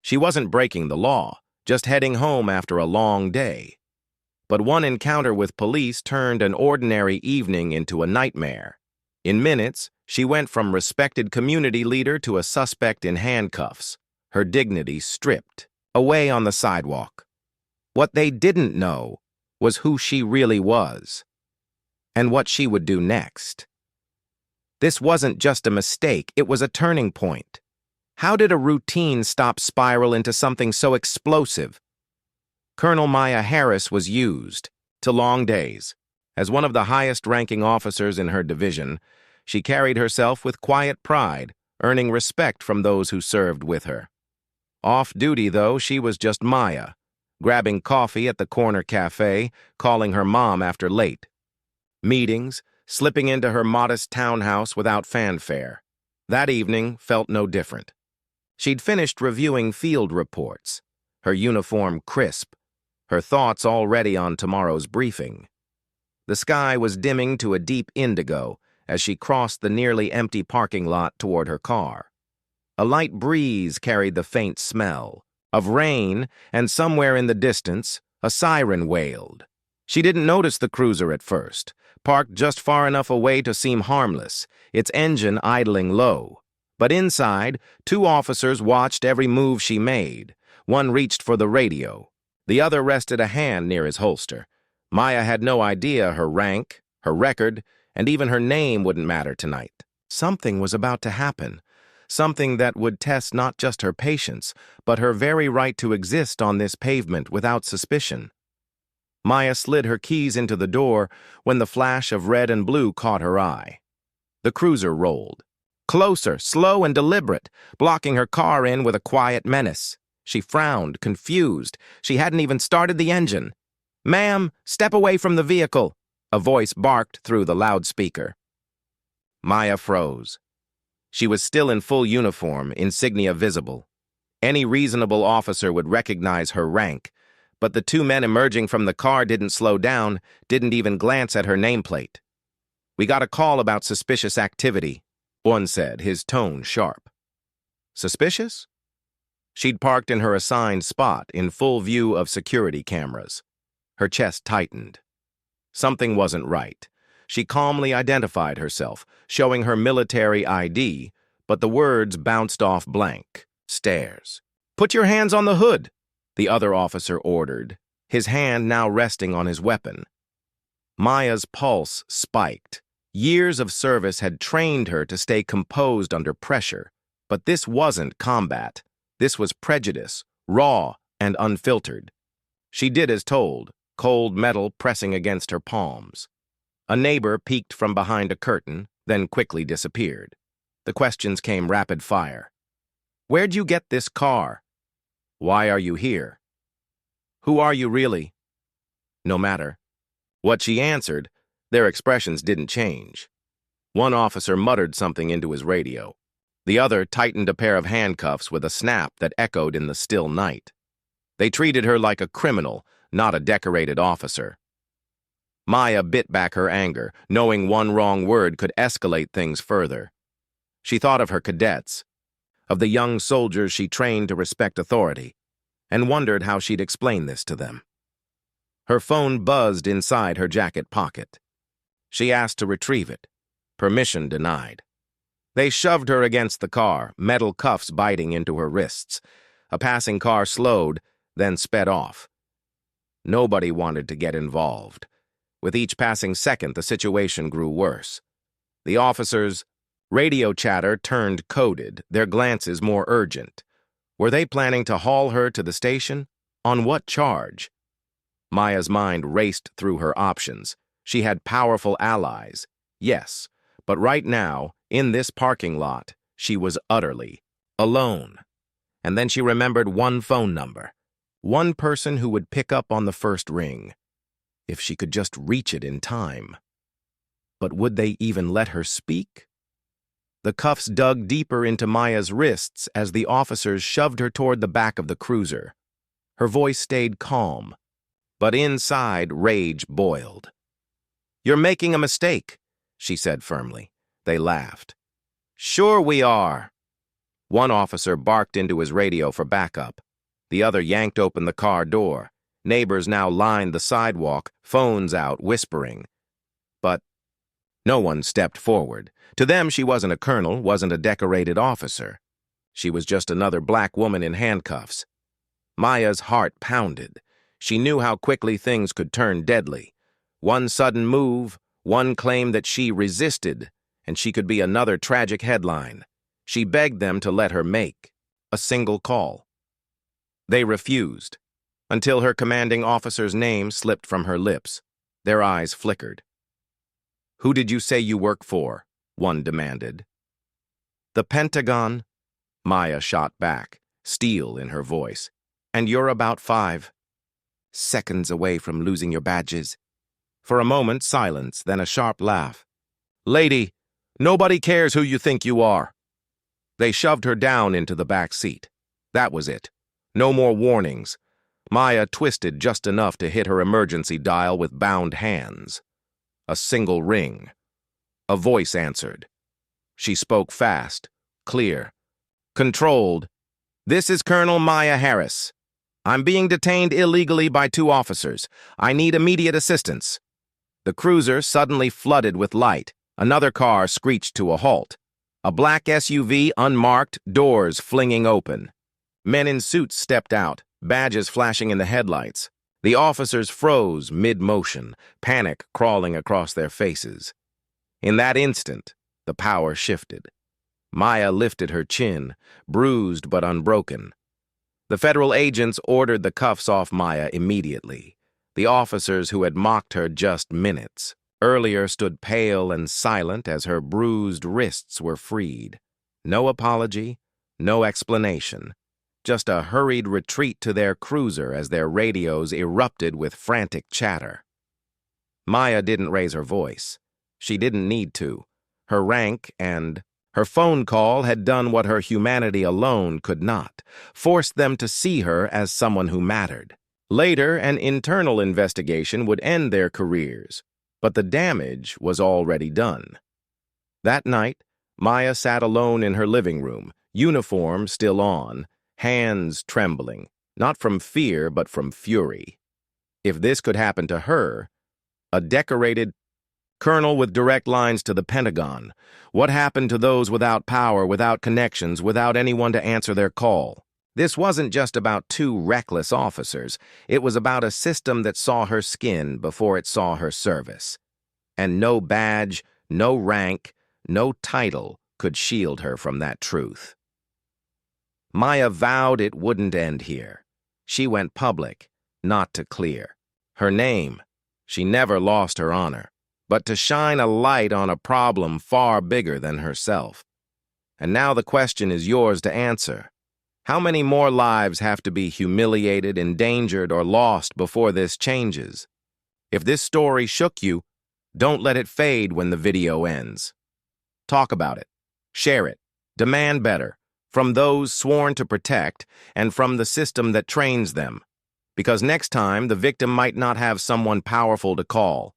She wasn't breaking the law, just heading home after a long day. But one encounter with police turned an ordinary evening into a nightmare. In minutes, she went from respected community leader to a suspect in handcuffs, her dignity stripped, away on the sidewalk. What they didn't know was who she really was, and what she would do next. This wasn't just a mistake, it was a turning point. How did a routine stop spiral into something so explosive? Colonel Maya Harris was used to long days. As one of the highest-ranking officers in her division, she carried herself with quiet pride, earning respect from those who served with her. Off-duty, though, she was just Maya, grabbing coffee at the corner cafe, calling her mom after late. Meetings, slipping into her modest townhouse without fanfare. That evening felt no different. She'd finished reviewing field reports, her uniform crisp, her thoughts already on tomorrow's briefing. The sky was dimming to a deep indigo as she crossed the nearly empty parking lot toward her car. A light breeze carried the faint smell of rain, and somewhere in the distance, a siren wailed. She didn't notice the cruiser at first, parked just far enough away to seem harmless, its engine idling low. But inside, two officers watched every move she made. One reached for the radio. The other rested a hand near his holster. Maya had no idea her rank, her record, and even her name wouldn't matter tonight. Something was about to happen. Something that would test not just her patience, but her very right to exist on this pavement without suspicion. Maya slid her keys into the door when the flash of red and blue caught her eye. The cruiser rolled. Closer, slow and deliberate, blocking her car in with a quiet menace. She frowned, confused. She hadn't even started the engine. "Ma'am, step away from the vehicle," a voice barked through the loudspeaker. Maya froze. She was still in full uniform, insignia visible. Any reasonable officer would recognize her rank, but the two men emerging from the car didn't slow down, didn't even glance at her nameplate. "We got a call about suspicious activity," one said, his tone sharp. Suspicious? She'd parked in her assigned spot, in full view of security cameras. Her chest tightened. Something wasn't right. She calmly identified herself, showing her military ID, but the words bounced off blank. Stares. "Put your hands on the hood," the other officer ordered, his hand now resting on his weapon. Maya's pulse spiked. Years of service had trained her to stay composed under pressure, but this wasn't combat. This was prejudice, raw and unfiltered. She did as told, cold metal pressing against her palms. A neighbor peeked from behind a curtain, then quickly disappeared. The questions came rapid fire. "Where'd you get this car?" "Why are you here?" "Who are you really?" No matter. What she answered, their expressions didn't change. One officer muttered something into his radio. The other tightened a pair of handcuffs with a snap that echoed in the still night. They treated her like a criminal, not a decorated officer. Maya bit back her anger, knowing one wrong word could escalate things further. She thought of her cadets, of the young soldiers she trained to respect authority, and wondered how she'd explain this to them. Her phone buzzed inside her jacket pocket. She asked to retrieve it. Permission denied. They shoved her against the car, metal cuffs biting into her wrists. A passing car slowed, then sped off. Nobody wanted to get involved. With each passing second, the situation grew worse. The officers' radio chatter turned coded, their glances more urgent. Were they planning to haul her to the station? On what charge? Maya's mind raced through her options. She had powerful allies, yes, but right now, in this parking lot, she was utterly alone. And then she remembered one phone number, one person who would pick up on the first ring. If she could just reach it in time. But would they even let her speak? The cuffs dug deeper into Maya's wrists as the officers shoved her toward the back of the cruiser. Her voice stayed calm, but inside rage boiled. "You're making a mistake," she said firmly. They laughed. "Sure we are." One officer barked into his radio for backup. The other yanked open the car door. Neighbors now lined the sidewalk, phones out, whispering. But no one stepped forward. To them, she wasn't a colonel, wasn't a decorated officer. She was just another black woman in handcuffs. Maya's heart pounded. She knew how quickly things could turn deadly. One sudden move, one claim that she resisted, and she could be another tragic headline. She begged them to let her make a single call. They refused, until her commanding officer's name slipped from her lips. Their eyes flickered. "Who did you say you work for?" one demanded. "The Pentagon," Maya shot back, steel in her voice. "And you're about 5 seconds away from losing your badges." For a moment, silence, then a sharp laugh. "Lady, nobody cares who you think you are." They shoved her down into the back seat. That was it. No more warnings. Maya twisted just enough to hit her emergency dial with bound hands. A single ring. A voice answered. She spoke fast, clear, controlled. "This is Colonel Maya Harris. I'm being detained illegally by 2 officers. I need immediate assistance." The cruiser suddenly flooded with light. Another car screeched to a halt. A black SUV, unmarked, doors flinging open. Men in suits stepped out, badges flashing in the headlights. The officers froze mid-motion, panic crawling across their faces. In that instant, the power shifted. Maya lifted her chin, bruised but unbroken. The federal agents ordered the cuffs off Maya immediately. The officers who had mocked her just minutes earlier stood pale and silent as her bruised wrists were freed. No apology, no explanation. Just a hurried retreat to their cruiser as their radios erupted with frantic chatter. Maya didn't raise her voice. She didn't need to. Her rank and her phone call had done what her humanity alone could not, forced them to see her as someone who mattered. Later, an internal investigation would end their careers, but the damage was already done. That night, Maya sat alone in her living room, uniform still on, hands trembling, not from fear but from fury. If this could happen to her, a decorated colonel with direct lines to the Pentagon, what happened to those without power, without connections, without anyone to answer their call? This wasn't just about 2 reckless officers. It was about a system that saw her skin before it saw her service. And no badge, no rank, no title could shield her from that truth. Maya vowed it wouldn't end here. She went public, not to clear her name. She never lost her honor, but to shine a light on a problem far bigger than herself. And now the question is yours to answer. How many more lives have to be humiliated, endangered, or lost before this changes? If this story shook you, don't let it fade when the video ends. Talk about it. Share it. Demand better from those sworn to protect and from the system that trains them. Because next time, the victim might not have someone powerful to call.